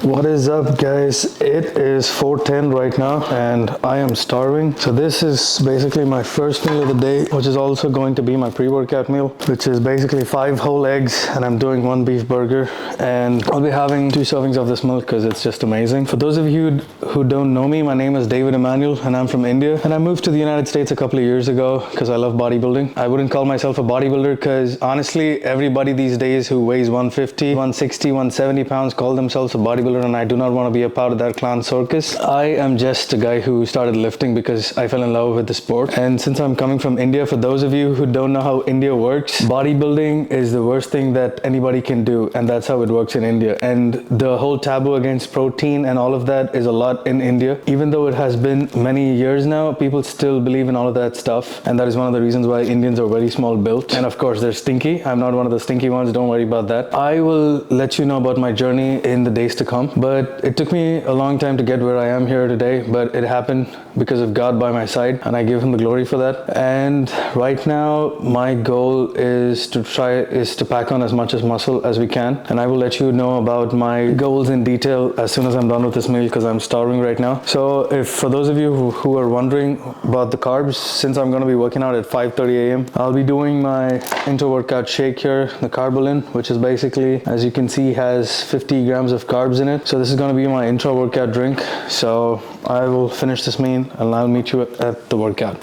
What is up, guys? It is 4:10 right now and I am starving. So this is basically my first meal of the day, which is also going to be my pre-workout meal, which is basically 5 whole eggs, and I'm doing 1 beef burger, and I'll be having 2 servings of this milk because it's just amazing. For those of you who don't know me, my name is David Emmanuel and I'm from India, and I moved to the United States a couple of years ago because I love bodybuilding. I wouldn't call myself a bodybuilder because honestly, everybody these days who weighs 150, 160, 170 pounds call themselves a bodybuilder, and I do not want to be a part of that clown circus. I am just a guy who started lifting because I fell in love with the sport. And since I'm coming from India, for those of you who don't know how India works, bodybuilding is the worst thing that anybody can do, and that's how it works in India. And the whole taboo against protein and all of that is a lot in India. Even though it has been many years now, people still believe in all of that stuff, and that is one of the reasons why Indians are very small built. And of course, they're stinky. I'm not one of the stinky ones, don't worry about that. I will let you know about my journey in the days to come, but it took me a long time to get where I am here today, but it happened because of God by my side, and I give him the glory for that. And right now my goal is to pack on as much as muscle as we can, and I will let you know about my goals in detail as soon as I'm done with this meal because I'm starving right now. So if for those of you who are wondering about the carbs, since I'm going to be working out at 5:30 a.m., I'll be doing my intra-workout shake here, the Carbolin, which is basically, as you can see, has 50 grams of carbs in it. So this is going to be my intra-workout drink. So I will finish this meal and I'll meet you at the workout.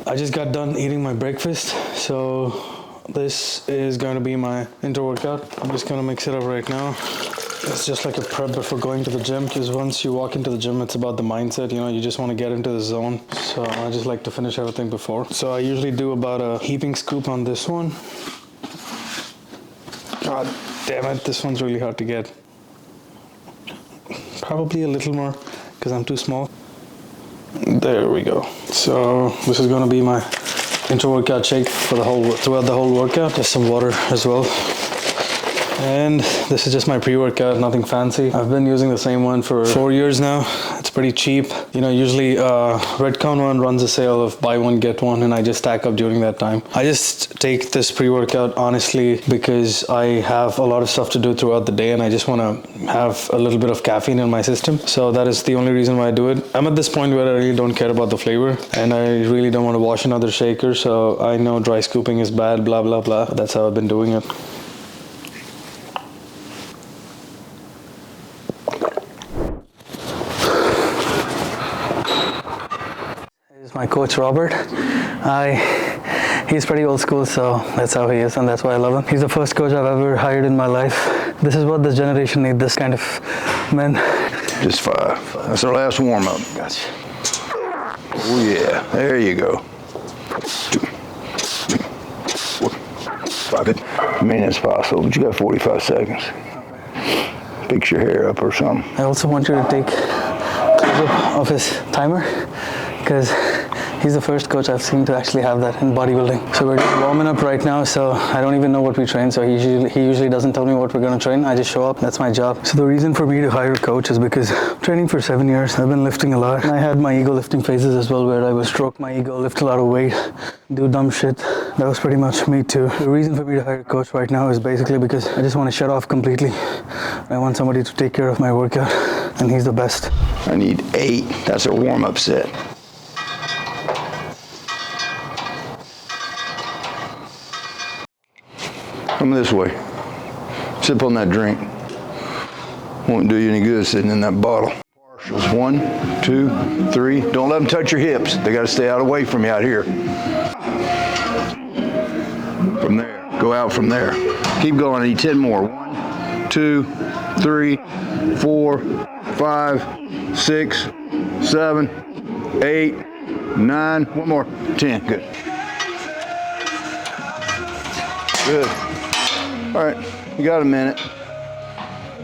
I just got done eating my breakfast, so this is going to be my intra-workout. I'm just going to mix it up right now. It's just like a prep before going to the gym, because once you walk into the gym, it's about the mindset, you know, you just want to get into the zone. So I just like to finish everything before. So I usually do about a heaping scoop on this one. God damn it, this one's really hard to get. Probably a little more because I'm too small. There we go. So this is going to be my intra-workout shake for throughout the whole workout. Just some water as well. And this is just my pre-workout, nothing fancy. I've been using the same one for 4 years now. It's pretty cheap. You know, usually Redcon one runs a sale of buy one, get one, and I just stack up during that time. I just take this pre-workout honestly because I have a lot of stuff to do throughout the day and I just want to have a little bit of caffeine in my system. So that is the only reason why I do it. I'm at this point where I really don't care about the flavor and I really don't want to wash another shaker. So I know dry scooping is bad, blah, blah, blah. But that's how I've been doing it. My coach Robert, he's pretty old school, so that's how he is and that's why I love him. He's the first coach I've ever hired in my life. This is what this generation needs, this kind of men. Just 5. That's our last warm-up. Gotcha. Oh yeah, there you go. 2, 3, 4, 5 minutes possible, but you got 45 seconds. Fix your hair up or something. I also want you to take a clip of his timer, because he's the first coach I've seen to actually have that in bodybuilding. So we're just warming up right now, so I don't even know what we train, so he usually doesn't tell me what we're going to train. I just show up, that's my job. So the reason for me to hire a coach is because I'm training for 7 years. I've been lifting a lot. And I had my ego lifting phases as well, where I would stroke my ego, lift a lot of weight, do dumb shit. That was pretty much me too. The reason for me to hire a coach right now is basically because I just want to shut off completely. I want somebody to take care of my workout, and he's the best. I need 8. That's a warm-up set. Come this way. Sip on that drink. Won't do you any good sitting in that bottle. Partials. 1, 2, 3. Don't let them touch your hips. They got to stay out away from you out here. From there. Go out from there. Keep going. I need 10 more. 1, 2, 3, 4, 5, 6, 7, 8, 9. One more. 10. Good. Good. All right, you got a minute.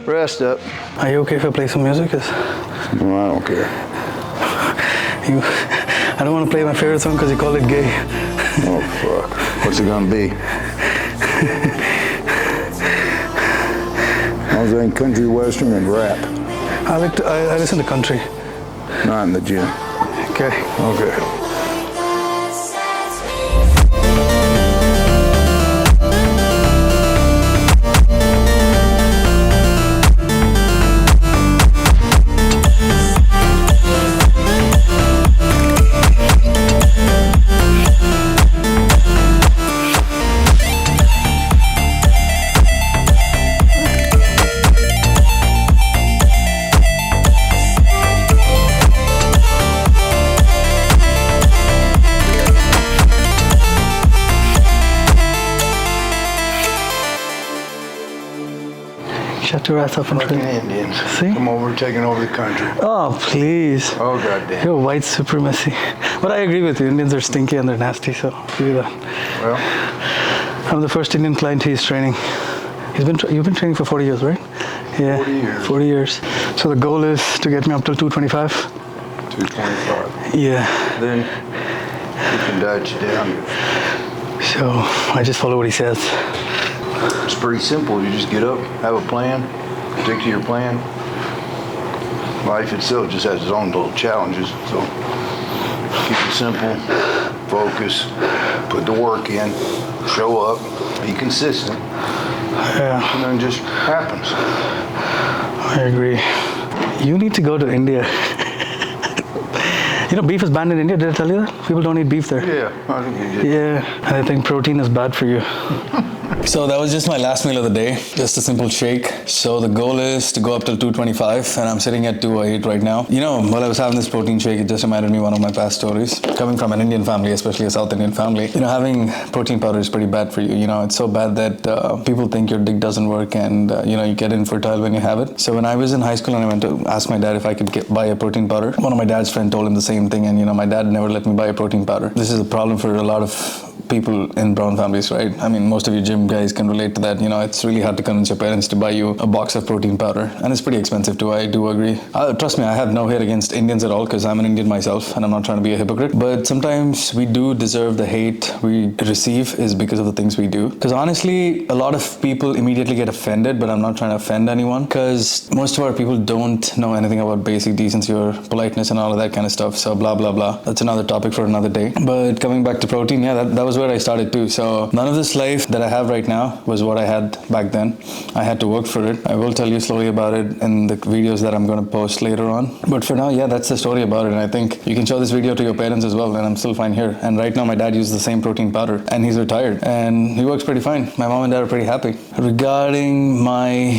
Rest up. Are you okay if I play some music? No, I don't care. I don't want to play my favorite song because you call it gay. Oh, fuck. What's it gonna be? I was in country, western, and rap. I listen to country. Not in the gym. Okay. Okay. locked your ass up and Fucking trained. Indians. See? Come over, taking over the country. Oh, please. Oh, goddamn. You're white supremacy. But I agree with you. Indians are stinky and they're nasty, so I'll give you that. Well, I'm the first Indian client he's training. You've been training for 40 years, right? Yeah. 40 years. 40 years. So the goal is to get me up till 225. 225. Yeah. Then you can diet you down. So I just follow what he says. It's pretty simple. You just get up, have a plan, stick to your plan. Life itself just has its own little challenges. So keep it simple, focus, put the work in, show up, be consistent. Yeah. And then it just happens. I agree. You need to go to India. You know, beef is banned in India. Did I tell you that? People don't eat beef there. Yeah, I think you did. Yeah, and I think protein is bad for you. So that was just my last meal of the day, just a simple shake. So the goal is to go up till 225 and I'm sitting at 208 right now. You know, while I was having this protein shake, it just reminded me of one of my past stories. Coming from an Indian family, especially a South Indian family, you know, having protein powder is pretty bad for you. You know, it's so bad that people think your dick doesn't work and, you know, you get infertile when you have it. So when I was in high school and I went to ask my dad if I could buy a protein powder, one of my dad's friends told him the same thing and, you know, my dad never let me buy a protein powder. This is a problem for a lot of people in brown families, right? I mean, most of you gym guys can relate to that. You know, it's really hard to convince your parents to buy you a box of protein powder, and it's pretty expensive too. I do agree. Trust me, I have no hate against Indians at all because I'm an Indian myself, and I'm not trying to be a hypocrite. But sometimes we do deserve the hate we receive is because of the things we do. Because honestly, a lot of people immediately get offended, but I'm not trying to offend anyone because most of our people don't know anything about basic decency or politeness and all of that kind of stuff. So blah blah blah. That's another topic for another day. But coming back to protein, yeah, that was where I started too. So none of this life that I have right now was what I had back then. I had to work for it. I will tell you slowly about it in the videos that I'm going to post later on. But for now, yeah, that's the story about it. And I think you can show this video to your parents as well, and I'm still fine here. And right now my dad uses the same protein powder and he's retired and he works pretty fine. My mom and dad are pretty happy. Regarding my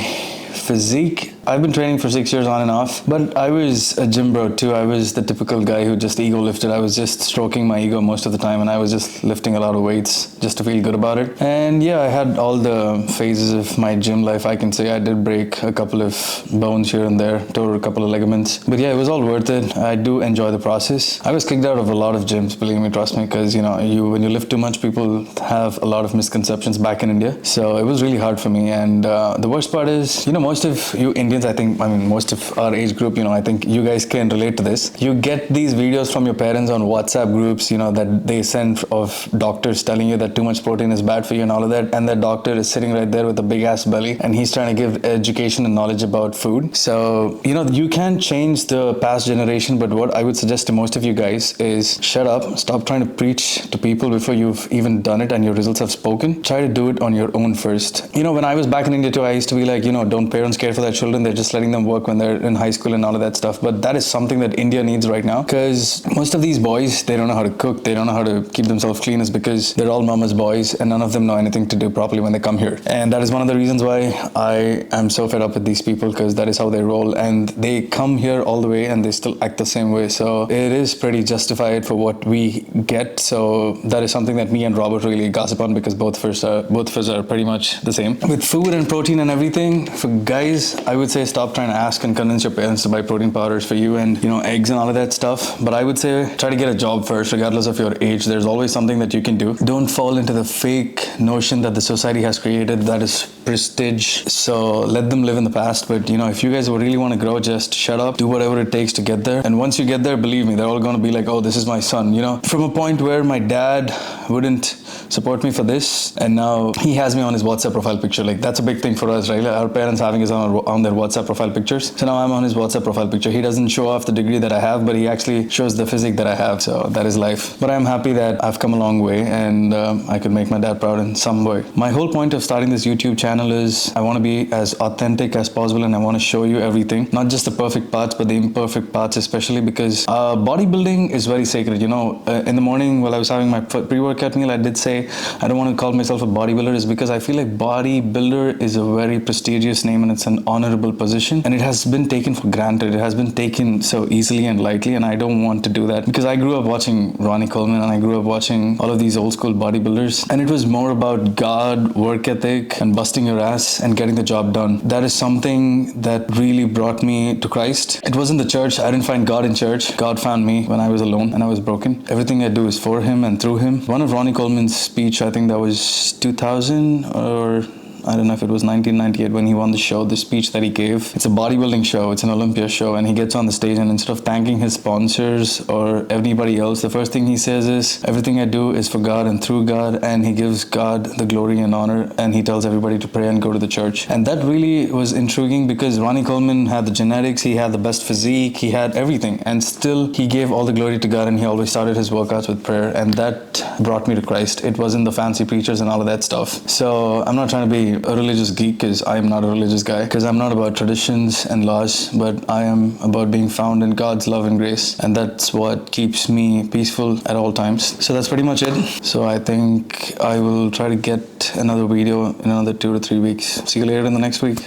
physique, I've been training for 6 years on and off, but I was a gym bro too. I was the typical guy who just ego lifted. I was just stroking my ego most of the time and I was just lifting a lot of weights just to feel good about it. And yeah, I had all the phases of my gym life. I can say I did break a couple of bones here and there, tore a couple of ligaments. But yeah, it was all worth it. I do enjoy the process. I was kicked out of a lot of gyms, believe me, trust me, because you know, when you lift too much, people have a lot of misconceptions back in India. So it was really hard for me. And the worst part is, you know, most of you Indians, most of our age group, you know, I think you guys can relate to this. You get these videos from your parents on WhatsApp groups, you know, that they send of doctors telling you that too much protein is bad for you and all of that. And that doctor is sitting right there with a big ass belly and he's trying to give education and knowledge about food. So, you know, you can change the past generation, but what I would suggest to most of you guys is shut up, stop trying to preach to people before you've even done it and your results have spoken. Try to do it on your own first. You know, when I was back in India too, I used to be like, you know, don't parents care for their children? They're just letting them work when they're in high school and all of that stuff. But that is something that India needs right now, because most of these boys, they don't know how to cook, they don't know how to keep themselves clean, is because they're all mama's boys and none of them know anything to do properly when they come here. And that is one of the reasons why I am so fed up with these people, because that is how they roll and they come here all the way and they still act the same way. So it is pretty justified for what we get. So that is something that me and Robert really gossip on, because both of us are pretty much the same. With food and protein and everything, for guys, I would say stop trying to ask and convince your parents to buy protein powders for you and, you know, eggs and all of that stuff. But I would say try to get a job first, regardless of your age. There's always something that you can do. Don't fall into the fake notion that the society has created that is prestige. So let them live in the past. But, you know, if you guys really want to grow, just shut up, do whatever it takes to get there. And once you get there, believe me, they're all going to be like, oh, this is my son. You know, from a point where my dad wouldn't support me for this, and now he has me on his WhatsApp profile picture. Like, that's a big thing for us, right? Like, our parents having us on their WhatsApp profile pictures. So now I'm on his WhatsApp profile picture. He doesn't show off the degree that I have, but he actually shows the physique that I have. So that is life. But I'm happy that I've come a long way and I could make my dad proud in some way. My whole point of starting this YouTube channel is I want to be as authentic as possible, and I want to show you everything, not just the perfect parts, but the imperfect parts, especially because bodybuilding is very sacred. You know, in the morning while I was having my pre-workout meal, I did say say I don't want to call myself a bodybuilder is because I feel like bodybuilder is a very prestigious name and it's an honorable position, and it has been taken for granted. It has been taken so easily and lightly, and I don't want to do that because I grew up watching Ronnie Coleman and I grew up watching all of these old school bodybuilders, and it was more about God, work ethic, and busting your ass and getting the job done. That is something that really brought me to Christ. It wasn't the church. I didn't find God in church. God found me when I was alone and I was broken. Everything I do is for Him and through Him. One of Ronnie Coleman's speech, I think that was 2000 or I don't know if it was 1998 when he won the show, the speech that he gave. It's a bodybuilding show, it's an Olympia show, and he gets on the stage and instead of thanking his sponsors or anybody else, the first thing he says is, everything I do is for God and through God, and he gives God the glory and honor, and he tells everybody to pray and go to the church. And that really was intriguing because Ronnie Coleman had the genetics, he had the best physique, he had everything, and still he gave all the glory to God, and he always started his workouts with prayer, and that brought me to Christ. It wasn't the fancy preachers and all of that stuff. So I'm not trying to be a religious geek because I am not a religious guy, because I'm not about traditions and laws, but I am about being found in God's love and grace, and that's what keeps me peaceful at all times. So that's pretty much it. So I think I will try to get another video in another 2 to 3 weeks. See you later in the next week.